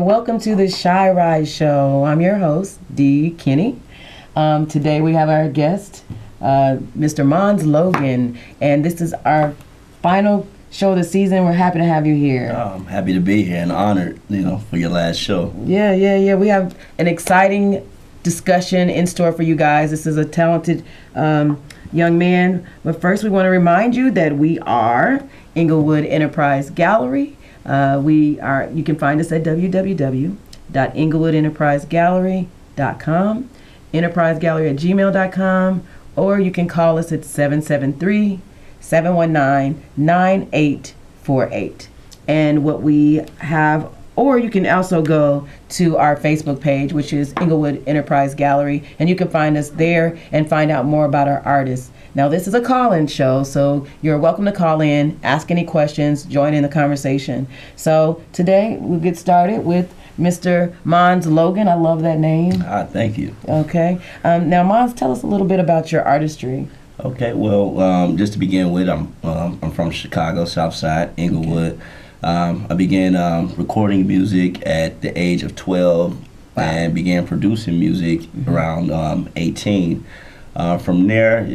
welcome to the Shy Ride Show. I'm your host, Dee Kinney. Today we have our guest, Mr. Monz Logan, and this is our final show of the season. We're happy to have you here. I'm happy to be here and honored, for your last show. Yeah. We have an exciting discussion in store for you guys. This is a talented young man. But first, we want to remind you that we are Inglewood Enterprise Gallery. You can find us at www.inglewoodenterprisegallery.com, enterprisegallery@gmail.com, or you can call us at 773-719-9848. And what we have, or you can also go to our Facebook page, which is Inglewood Enterprise Gallery, and you can find us there and find out more about our artists. Now, this is a call-in show, so you're welcome to call in, ask any questions, join in the conversation. So today, we'll get started with Mr. Monz Logan. I love that name. Thank you. Okay. Now, Monz, tell us a little bit about your artistry. Okay, well, just to begin with, I'm from Chicago, South Side, Inglewood. Okay. I began recording music at the age of 12 and began producing music around 18. From there,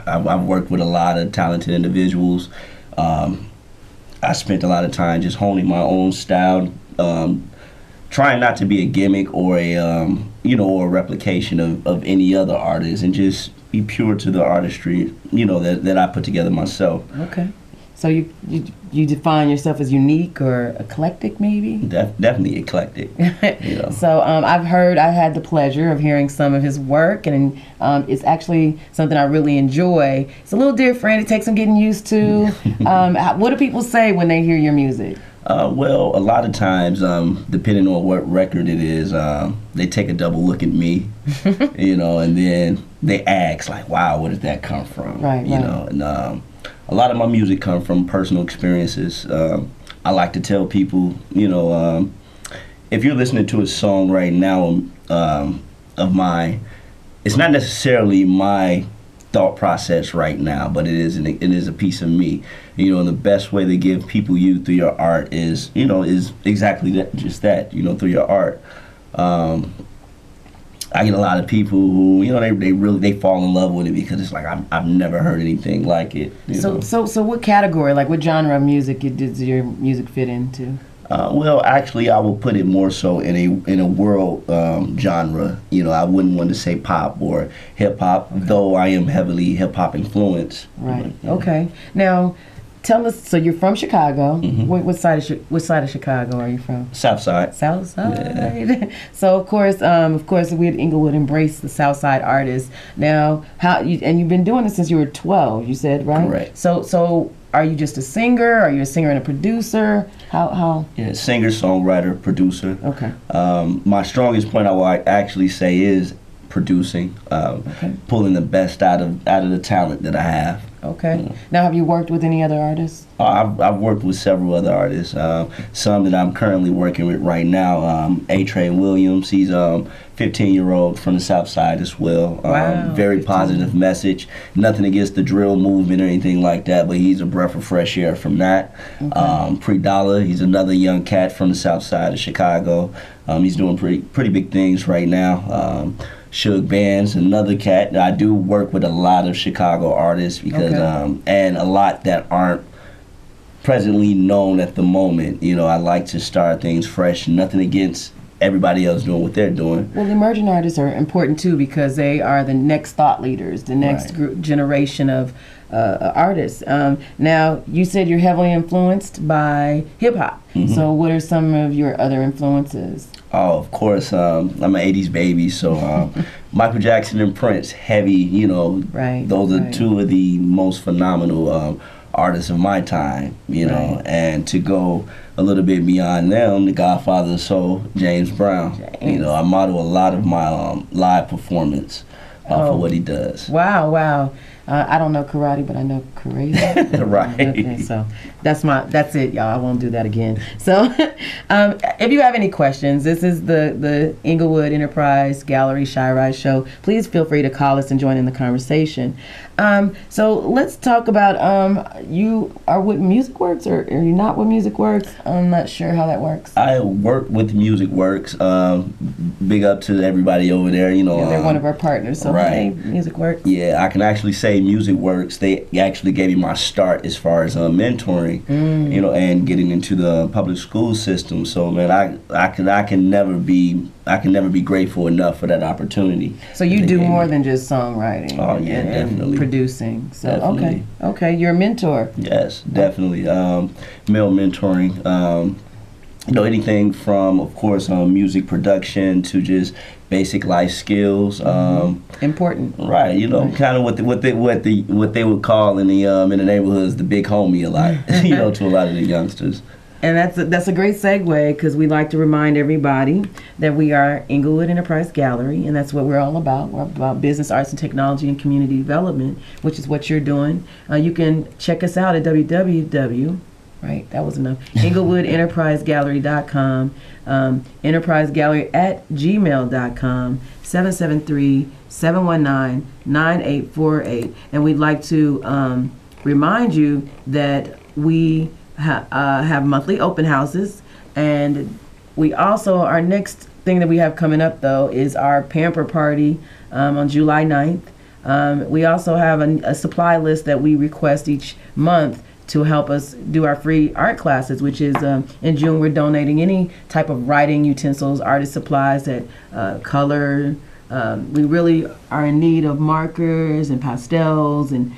I've worked with a lot of talented individuals. I spent a lot of time just honing my own style, trying not to be a gimmick or a replication of any other artist, and just be pure to the artistry, that I put together myself. Okay. So you define yourself as unique or eclectic, maybe? Definitely eclectic. So I've had the pleasure of hearing some of his work, and it's actually something I really enjoy. It's a little different. It takes some getting used to. What do people say when they hear your music? Well, a lot of times, depending on what record it is, they take a double look at me, and then they ask, like, wow, where did that come from? Right. And a lot of my music comes from personal experiences. I like to tell people, if you're listening to a song right now of mine, it's not necessarily my thought process right now, but it is a piece of me. And the best way to give people you through your art is exactly that, just that, through your art. I get a lot of people who, they fall in love with it because it's like I've never heard anything like it. So what category, like what genre of music does your music fit into? Well, actually, I will put it more so in a world genre. I wouldn't want to say pop or hip hop, though I am heavily hip hop influenced. Right. Okay. Now, tell us. So you're from Chicago. Mm-hmm. What side of Chicago are you from? South Side. South Side. Yeah. So of course, we at Inglewood embrace the South Side artists. Now, you've been doing this since you were 12. You said, right? Correct. So are you just a singer? Are you a singer and a producer? How? Yeah, singer, songwriter, producer. Okay. My strongest point I will actually say is producing, pulling the best out of the talent that I have. Okay. Now, have you worked with any other artists? I've worked with several other artists. Some that I'm currently working with right now. A. Williams, he's 15-year-old from the South Side as well. Wow. Very 15. positive message. Nothing against the drill movement or anything like that, but he's a breath of fresh air from that. Okay. Pre-Dollar, he's another young cat from the South Side of Chicago. He's doing pretty big things right now. Suge Band's another cat. I do work with a lot of Chicago artists because and a lot that aren't presently known at the moment. I like to start things fresh. Nothing against everybody else doing what they're doing. Well, emerging artists are important too because they are the next thought leaders, the next generation of artists. Now, you said you're heavily influenced by hip hop. Mm-hmm. So, what are some of your other influences? Oh, of course, I'm an 80s baby, so Michael Jackson and Prince, heavy, those are two of the most phenomenal artists of my time, and to go a little bit beyond them, the Godfather of Soul, James Brown. I model a lot of my live performance for what he does. Wow. I don't know karate, but I know crazy. Right. Okay, so that's it, y'all. I won't do that again. So, if you have any questions, this is the Inglewood Enterprise Gallery Shy Ride Show. Please feel free to call us and join in the conversation. So let's talk about you are with Music Works, or are you not with Music Works? I'm not sure how that works. I work with Music Works. Big up to everybody over there. You know, Yeah, they're one of our partners. So right. hey, Music Works. Yeah, I can actually say Music Works. They actually gave me my start as far as mentoring, you know, and getting into the public school system. So man, I can never be grateful enough for that opportunity. So you do more than just songwriting. Oh yeah, and definitely producing. So definitely. okay, you're a mentor. Yes, definitely. Male mentoring. You know, anything from, of course, music production to just basic life skills. Important. Right. You know, kind of what they would call in the neighborhoods the big homie a lot. You know, to a lot of the youngsters. And that's a great segue, because we like to remind everybody that we are Inglewood Enterprise Gallery, and that's what we're all about. We're about business, arts, and technology, and community development, which is what you're doing. You can check us out at Right, that was enough. InglewoodEnterpriseGallery.com, enterprisegallery@gmail.com, 773-719-9848. And we'd like to remind you that we have monthly open houses, and we also, our next thing that we have coming up though is our Pamper Party on July 9th. We also have a supply list that we request each month to help us do our free art classes, which is in June. We're donating any type of writing utensils, artist supplies, that color. We really are in need of markers and pastels and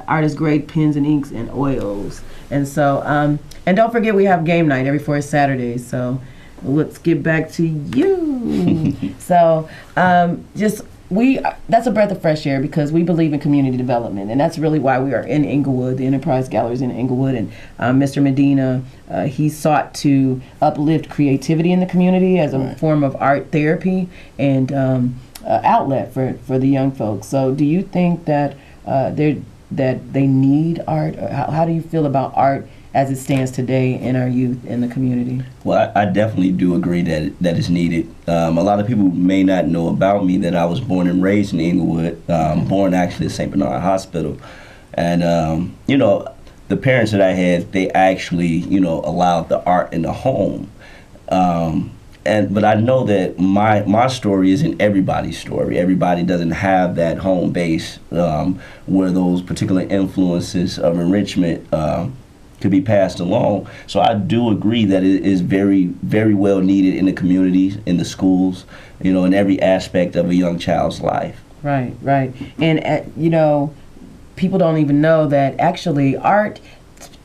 artist grade pens and inks and oils. And so, and don't forget, we have game night every 4th Saturday. So let's get back to you. So that's a breath of fresh air, because we believe in community development, and that's really why we are in Inglewood. The Enterprise Gallery is in Inglewood, and Mr. Medina, he sought to uplift creativity in the community as a form of art therapy and outlet for the young folks. So do you think that they need art? Or how do you feel about art as it stands today in our youth in the community? Well, I definitely do agree that it's needed. A lot of people may not know about me that I was born and raised in Inglewood, born actually at St. Bernard Hospital. And, you know, the parents that I had, they actually, you know, allowed the art in the home. But I know that my story isn't everybody's story. Everybody doesn't have that home base where those particular influences of enrichment could be passed along. So I do agree that it is very, very well needed in the communities, in the schools, you know, in every aspect of a young child's life. Right. And, you know, people don't even know that actually art,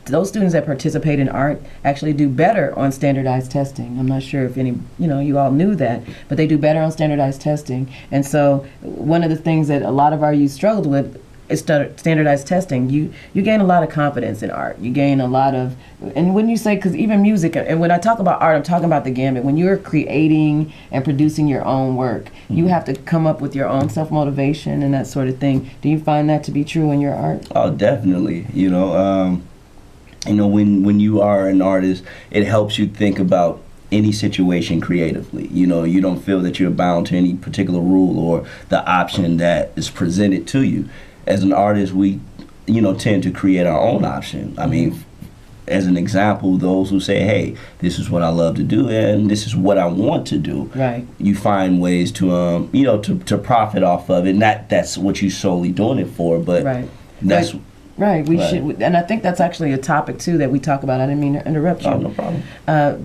those students that participate in art actually do better on standardized testing. I'm not sure if you all knew that, but they do better on standardized testing. And so one of the things that a lot of our youth struggled with is standardized testing. You gain a lot of confidence in art. You gain a lot of, and when you say, because even music, and when I talk about art, I'm talking about the gamut. When you're creating and producing your own work, you have to come up with your own self-motivation and that sort of thing. Do you find that to be true in your art? Oh, definitely. You know, when you are an artist, it helps you think about any situation creatively. You know, you don't feel that you're bound to any particular rule or the option that is presented to you. As an artist, we, tend to create our own option. I mean, as an example, those who say, hey, this is what I love to do and this is what I want to do. Right. You find ways to, to profit off of it. Not that's what you're solely doing it for, but right. that's... Right, we should, and I think that's actually a topic too that we talk about. I didn't mean to interrupt you. Oh, no problem.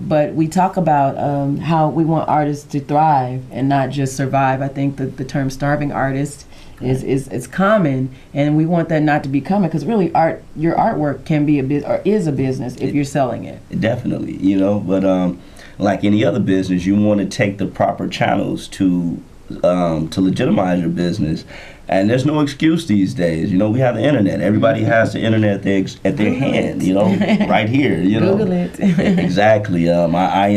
But we talk about how we want artists to thrive and not just survive. I think that the term starving artist is common, and we want that not to be common, because really your artwork can be is a business if you're selling it. Definitely, but like any other business, you want to take the proper channels to legitimize your business. And there's no excuse these days. We have the internet. Everybody has the internet at their hand, right here. Google it. Exactly. I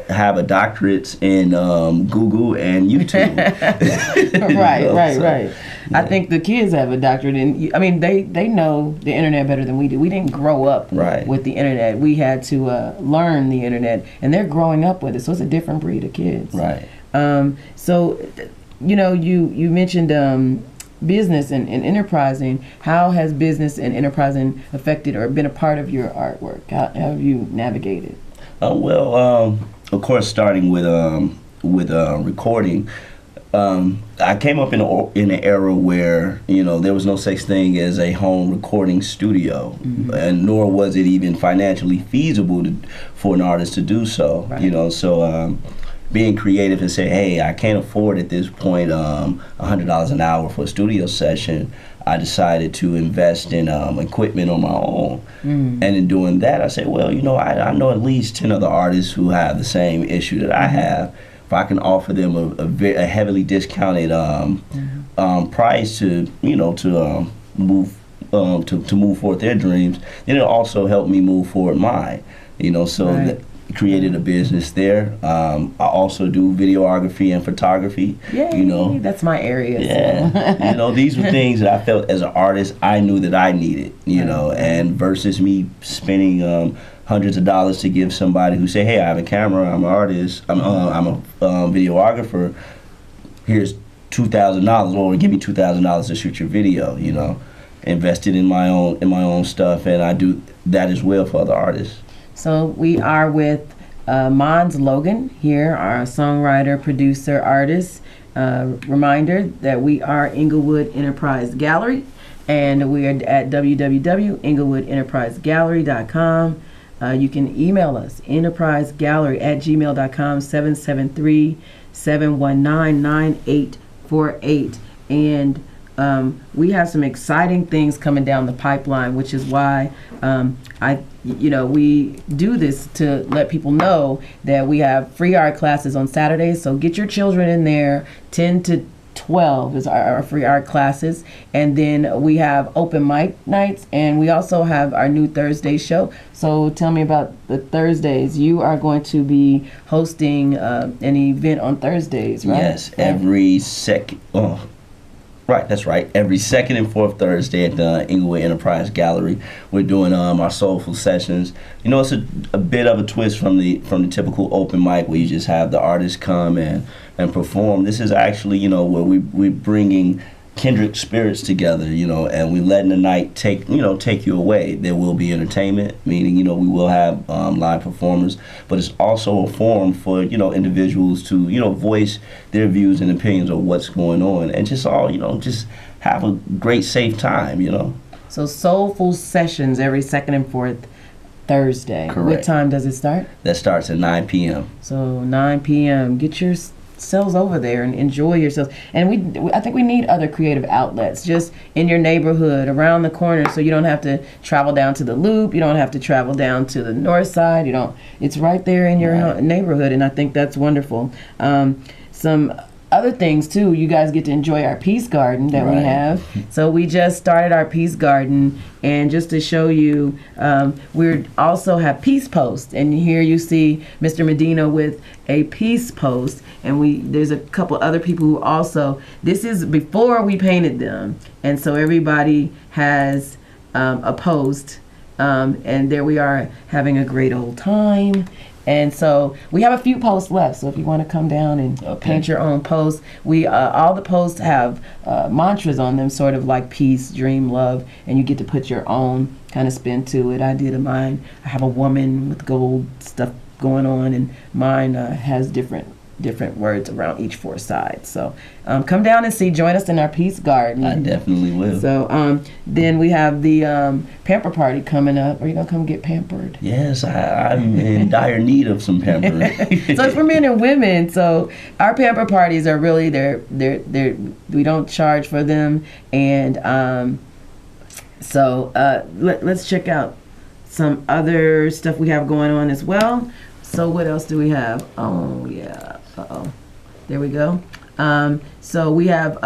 have a doctorate in Google and YouTube. Right. I think the kids have a doctorate in. I mean, they know the internet better than we do. We didn't grow up with the internet. We had to learn the internet, and they're growing up with it. So it's a different breed of kids. Right. So, you know, you mentioned business and enterprising. How has business and enterprising affected or been a part of your artwork? How have you navigated? Well, of course, starting with recording. I came up in an era where, you know, there was no such thing as a home recording studio, and nor was it even financially feasible for an artist to do so. Right. You know, so being creative and say, hey, I can't afford at this point $100 an hour for a studio session, I decided to invest in equipment on my own. And in doing that, I said, well, you know, I know at least 10 other artists who have the same issue that I have. If I can offer them a heavily discounted price to, you know, to move forward their dreams, then it'll also help me move forward mine. You know, so that created a business there. I also do videography and photography. Yay, you know, that's my area. Yeah, you know, these were things that I felt as an artist I knew that I needed. You know, and versus me spending hundreds of dollars to give somebody who say, hey, I have a camera, I'm an artist, I'm a videographer. Here's $2,000, or give me $2,000 to shoot your video. You know, invested in my own stuff, and I do that as well for other artists. So we are with Monz Logan here, our songwriter, producer, artist. Reminder that we are Inglewood Enterprise Gallery, and we are at www.inglewood-enterprisegallery.com. You can email us, enterprisegallery@gmail.com, 773-719-9848. And we have some exciting things coming down the pipeline, which is why we do this to let people know that we have free art classes on Saturdays. So get your children in there. 10 to 12 is our free art classes. And then we have open mic nights, and we also have our new Thursday show. So tell me about the Thursdays. You are going to be hosting an event on Thursdays, right? Yes, every second. Oh. Right, that's right. Every second and fourth Thursday at the Inglewood Enterprise Gallery, we're doing our soulful sessions. You know, it's a bit of a twist from the typical open mic where you just have the artists come and perform. This is actually, you know, where we're bringing kindred spirits together, you know, and we're letting the night take you away. There will be entertainment, meaning, you know, we will have live performers, but it's also a forum for, you know, individuals to, you know, voice their views and opinions of what's going on, and just all, you know, just have a great, safe time, you know. So soulful sessions every second and fourth Thursday. Correct. What time does it start? That starts at 9 p.m. So 9 p.m. Get your selves over there and enjoy yourselves. And I think we need other creative outlets just in your neighborhood, around the corner, so you don't have to travel down to the Loop, you don't have to travel down to the north side, it's right there in your neighborhood, and I think that's wonderful. Some other things too, you guys get to enjoy our Peace Garden that we have. So we just started our Peace Garden, and just to show you, we also have Peace Posts, and here you see Mr. Medina with a Peace Post, and there's a couple other people who also, this is before we painted them, and so everybody has a post, and there we are having a great old time. And so we have a few posts left, so if you want to come down and paint your own posts, all the posts have mantras on them, sort of like peace, dream, love, and you get to put your own kind of spin to it. I did mine. I have a woman with gold stuff going on, and mine has different words around each four sides. So come down and join us in our Peace Garden. I definitely will. So then we have the pamper party coming up. Are you gonna come get pampered? Yes, I'm in dire need of some pampering. So it's for men and women. So our pamper parties are really we don't charge for them, and let's check out some other stuff we have going on as well. So what else do we have? Oh yeah. There we go. So we have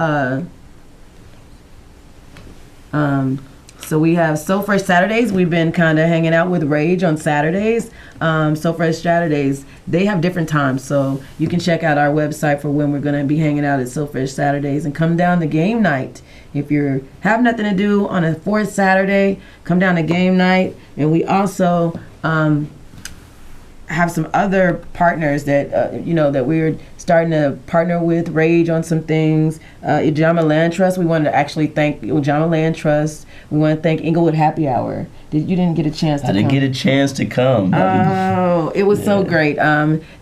So we have So Fresh Saturdays. We've been kind of hanging out with Rage on Saturdays. So Fresh Saturdays, they have different times. So you can check out our website for when we're going to be hanging out at So Fresh Saturdays, and come down to game night. If you have nothing to do on a fourth Saturday, come down to game night. And we also have some other partners that that we're starting to partner with Rage on some things. Ijama Land Trust, we wanted to actually thank Ijama Land Trust. We want to thank Inglewood Happy Hour. You didn't get a chance to come? I didn't get a chance to come. Oh, it was so great.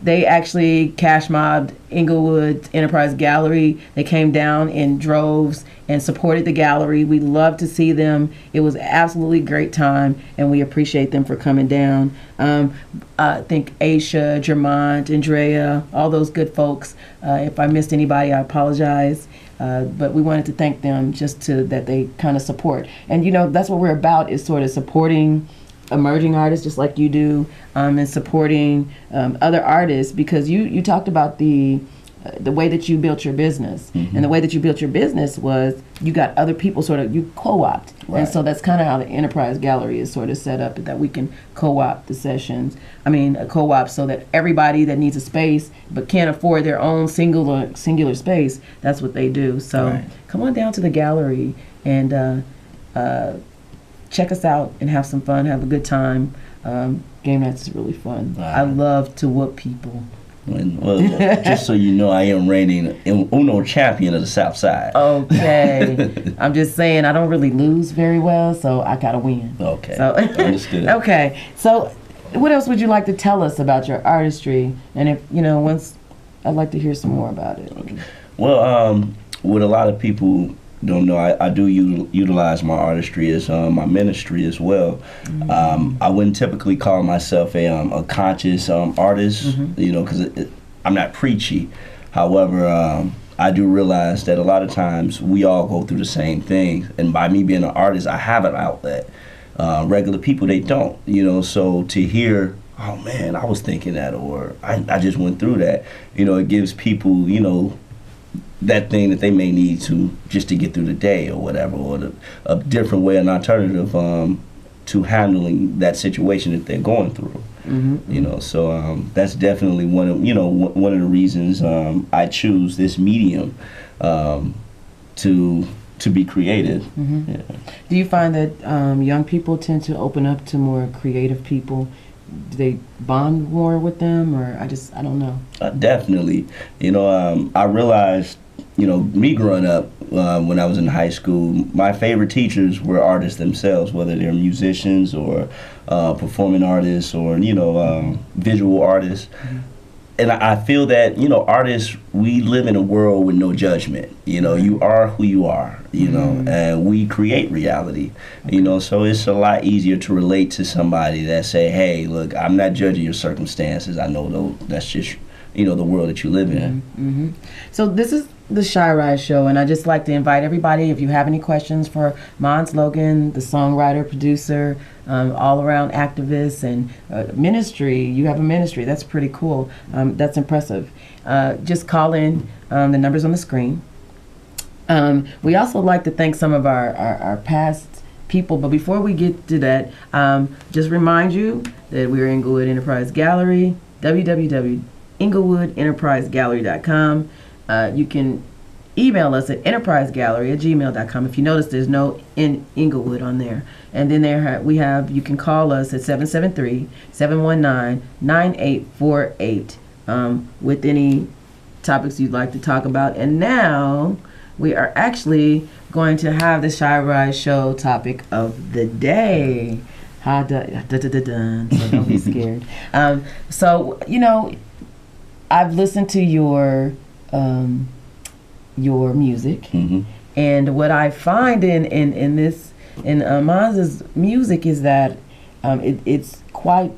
They actually cash mobbed Inglewood Enterprise Gallery. They came down in droves and supported the gallery. We love to see them. It was an absolutely great time, and we appreciate them for coming down. I think Aisha, Jermont, Andrea, all those good folks. If I missed anybody, I apologize. But we wanted to thank them that they kind of support. And, that's what we're about, is sort of supporting emerging artists just like you do, and supporting other artists, because you talked about the way that you built your business. Mm-hmm. And the way that you built your business was you got other people you co-opt. Right. And so that's kind of how the Enterprise Gallery is sort of set up, that we can co-opt the sessions. Co-op so that everybody that needs a space but can't afford their own singular space, that's what they do. So Come on down to the gallery and check us out and have some fun, have a good time. Game nights is really fun. Wow. I love to whoop people. Well, just so you know, I am reigning Uno champion of the South Side. Okay. I'm just saying, I don't really lose very well, so I gotta win. Okay. So, understood. Okay. So, what else would you like to tell us about your artistry? And if, once, I'd like to hear some more about it. Okay. Well, what a lot of people don't know, I do utilize my artistry as my ministry as well. Mm-hmm. I wouldn't typically call myself a conscious artist, mm-hmm. Because I'm not preachy. However, I do realize that a lot of times we all go through the same thing, and by me being an artist, I have an outlet. Regular people, they don't, so to hear, oh man, I was thinking that, or I just went through that, it gives people, that thing that they may need to just to get through the day or whatever, or a different way, an alternative to handling that situation that they're going through. Mm-hmm. So that's definitely one of the reasons I choose this medium to be creative. Mm-hmm. Yeah. Do you find that young people tend to open up to more creative people? Do they bond more with them, or I don't know? Definitely. I realized, me growing up, when I was in high school, my favorite teachers were artists themselves, whether they're musicians or performing artists or, visual artists. Mm-hmm. And I feel that, artists, we live in a world with no judgment. You are who you are, mm-hmm. and we create reality, okay. So it's a lot easier to relate to somebody that say, hey, look, I'm not judging your circumstances. I know that's just, the world that you live in. Mm-hmm. So this is the Shy Rise Show, and I just like to invite everybody, if you have any questions for Monz Logan, the songwriter, producer, all-around activist, and ministry. You have a ministry. That's pretty cool. That's impressive. Just call in. The number's on the screen. We also like to thank some of our past people, but before we get to that, just remind you that we're Inglewood Enterprise Gallery, www.inglewood.enterprisegallery.com. You can email us at enterprisegallery@gmail.com. If you notice, there's no Inglewood on there. And then you can call us at 773-719-9848 with any topics you'd like to talk about. And now we are actually going to have the Shy Rise Show topic of the day. So don't be scared. So, I've listened to your music, mm-hmm. and what I find in Monz's music is that it's quite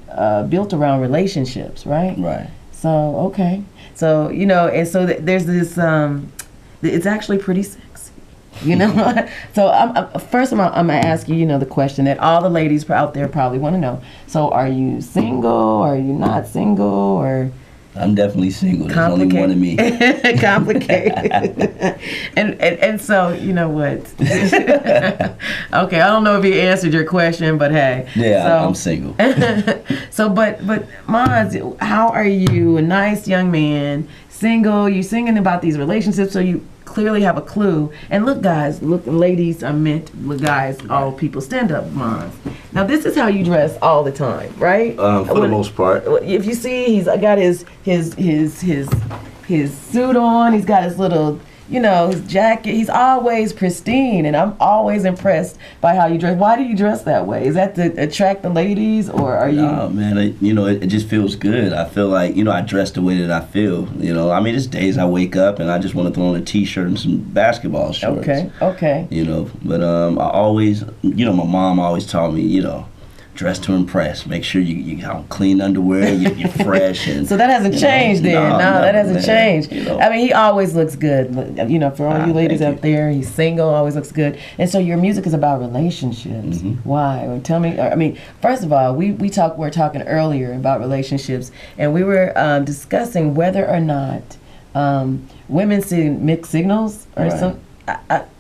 built around relationships, right? Right. So okay, so and so there's this. It's actually pretty sexy, So first I'm gonna ask you, the question that all the ladies out there probably want to know. So are you single? Or are you not single? Or I'm definitely single. There's only one of me. Complicated. and so, you know what? Okay, I don't know if he answered your question, but hey. Yeah, so, I'm single. So, but Monz, how are you? A nice young man, single. You singing about these relationships, so you clearly have a clue. And look, guys, look, ladies, I meant look, guys, all people, stand up, Monz. Now, this is how you dress all the time, right? For the most part. If you see, he's got his suit on. He's got his little, you know, his jacket. He's always pristine, and I'm always impressed by how you dress. Why do you dress that way? Is that to attract the ladies, or are you? No, man. It just feels good. I feel like, I dress the way that I feel. I mean, there's days I wake up and I just want to throw on a t-shirt and some basketball shorts. Okay. But I always, my mom always taught me, dress to impress. Make sure you have clean underwear, you're fresh. And, so that hasn't changed then. No, that hasn't changed. I mean, he always looks good. For all you ladies out there, he's single, always looks good. And so your music is about relationships. Mm-hmm. Why? Tell me. I mean, first of all, we were talking earlier about relationships, and we were discussing whether or not women send mixed signals or something.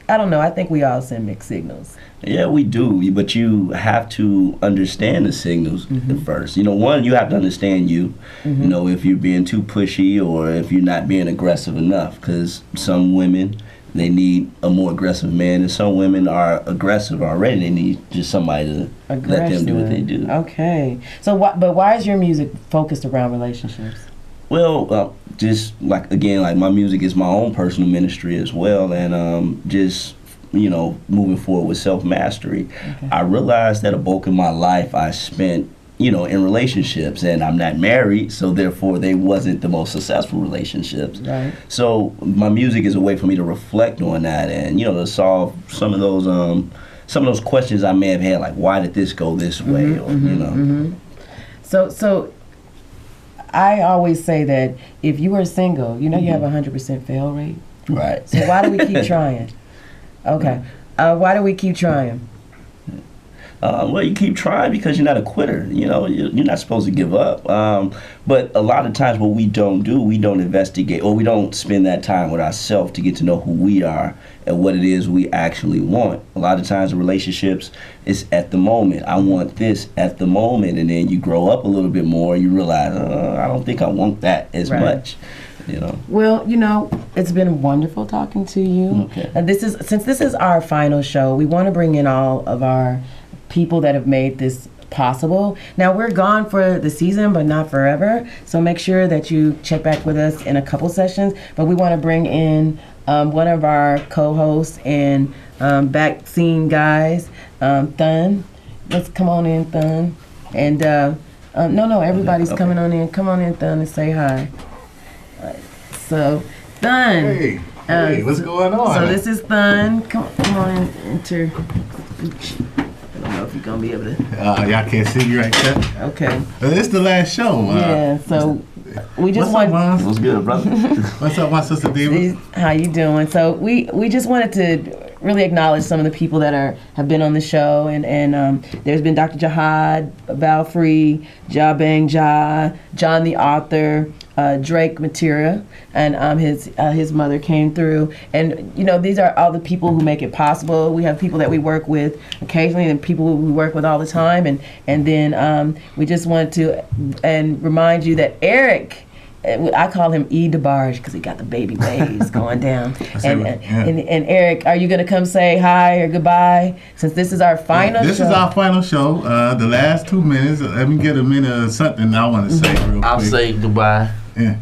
I don't know. I think we all send mixed signals. Yeah, we do, but you have to understand the signals first. One, you have to understand you. Mm-hmm. If you're being too pushy or if you're not being aggressive enough, because some women, they need a more aggressive man, and some women are aggressive already. They need just somebody to let them do what they do. Okay. So, but why is your music focused around relationships? Well, just like my music is my own personal ministry as well, and just moving forward with self-mastery. Okay. I realized that a bulk of my life I spent in relationships, and I'm not married, so therefore they wasn't the most successful relationships. Right. So my music is a way for me to reflect on that, and to solve some of those questions I may have had, like why did this go this way, or So I always say that if you are single, you have a 100% fail rate. Right. So why do we keep trying? Okay. Why do we keep trying? Well, you keep trying because you're not a quitter. You're not supposed to give up. But a lot of times what we don't do, we don't investigate, or we don't spend that time with ourselves to get to know who we are and what it is we actually want. A lot of times in relationships, it's at the moment. I want this at the moment. And then you grow up a little bit more and you realize, I don't think I want that as much. Well, it's been wonderful talking to you. Okay. Since this is our final show, we want to bring in all of our people that have made this possible. Now, we're gone for the season, but not forever. So make sure that you check back with us in a couple sessions. But we want to bring in one of our co-hosts and back scene guys, Thun. Let's come on in, Thun. And no, everybody's coming on in. Come on in, Thun, and say hi. So, Thun. Hey, what's going on? So this is Thun. Come on and enter. I don't know if you're going to be able to. Y'all can't see me right there? Okay. It's the last show. Yeah, so we just want. What's good, brother? What's up, my sister Diva? How you doing? So we just wanted to really acknowledge some of the people that have been on the show, and there's been Dr. Jihad Balfree, Bang John the author, Drake Matera, and his mother came through, and these are all the people who make it possible. We have people that we work with occasionally, and people who we work with all the time, and then we just want to remind you that Eric, I call him E. DeBarge because he got the baby waves going down. And Eric, are you going to come say hi or goodbye? Since this is our final show. This is our final show. The last 2 minutes. Let me get a minute of something I want to say real quick. I'll say goodbye. Yeah.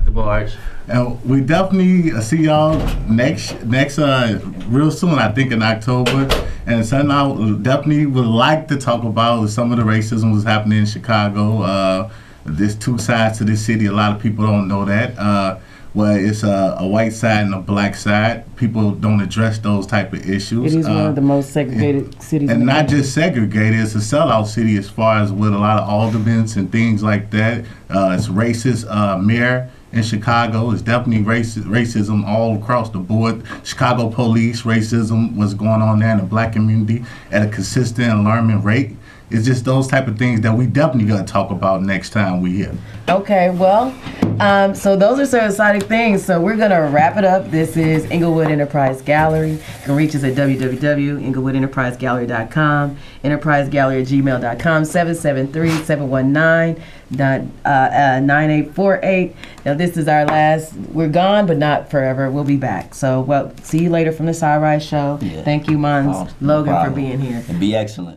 DeBarge. And we definitely see y'all next real soon, I think in October. And something I definitely would like to talk about is some of the racism that's happening in Chicago. There's two sides to this city. A lot of people don't know that. Where it's a white side and a black side. People don't address those type of issues. It is one of the most segregated cities. And not just segregated, it's a sellout city as far as with a lot of aldermen and things like that. It's racist mayor in Chicago. It's definitely racism all across the board. Chicago police racism, what's going on there in the black community at a consistent and alarming rate. it's just those type of things that we definitely gonna talk about next time we here. Okay, well, so those are some exciting things. So we're going to wrap it up. This is Inglewood Enterprise Gallery. You can reach us at www.inglewoodenterprisegallery.com, enterprisegallery@gmail.com, 773-719-9848. Now, this is our last. We're gone, but not forever. We'll be back. So, well, see you later from the Sci Rise Show. Yeah. Thank you, Monz Oh, no Logan, for problem. being here. And be excellent.